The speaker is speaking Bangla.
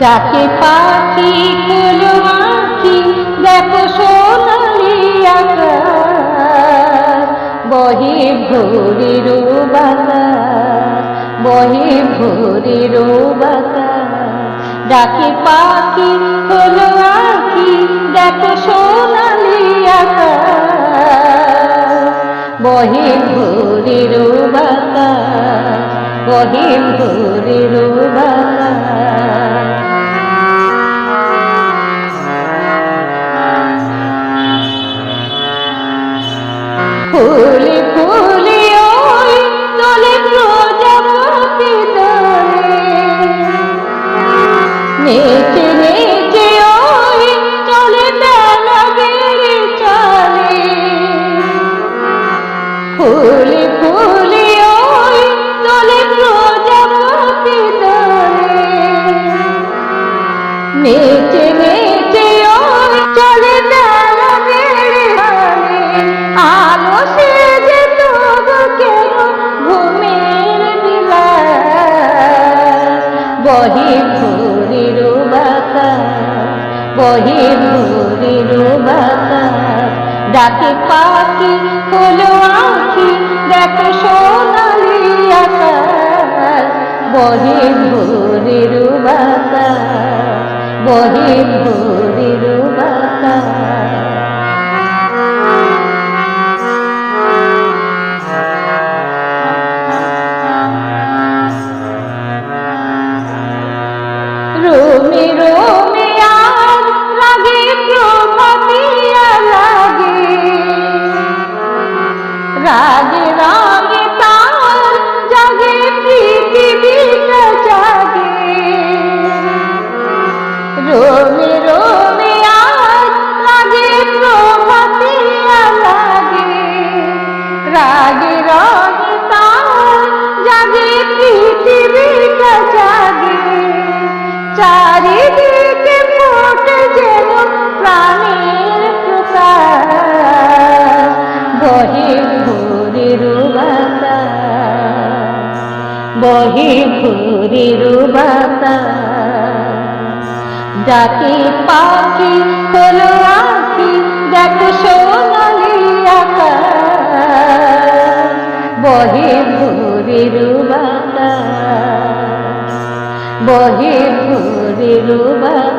ডাকে পাখি খোলো আঁখি দেখো সোনালি আকাশ, বহে ভোরের বাতাস, বহে ভোরের বাতাস। ডাকে পাখি খোলো আঁখি দেখো সোনালি আকাশ, বহে ভোরের বাতাস, বহে ভোরের বাতাস। ফুলে ফুলে ওই দোলে প্রজাপতি দোলে, নেচে নেচে ওই চলে বেলা বেড়ে চলে। ফুলে ফুলে ওই দোলে প্রজাপতি দোলে, নেচে নেচে ওই চলে বেলা বেড়ে চলে। আলো সেজে তবু কেন ঘুমের বিলাস, বহে ভোরের বাতাস, বহে ভোরের বাতাস। ডাকে পাখি খোলো আঁখি দেখো সোনালি আকাশ, বহে ভোরের বাতাস, বহে ভোরের বাতাস। রোমে রোমে আজ লাগে প্রভাতিয়া লাগে, রাগে রাগে তার জাগে পৃথিবীটা জাগে। রোমে রোমে আজ লাগে প্রভাতিয়া লাগে, রাগে রাগে তার জাগে পৃথিবীটা জাগে। চারিদিকে ফোটে যেন প্রাণের প্রকাশ, বহে ভোরের বাতাস, বহে ভোরের বাতাস। ডাকে পাখি খোলো আঁখি দেখো সোনালি আকাশ, বহে ভোরের বাতাস, বহে ভোরের বাতাস।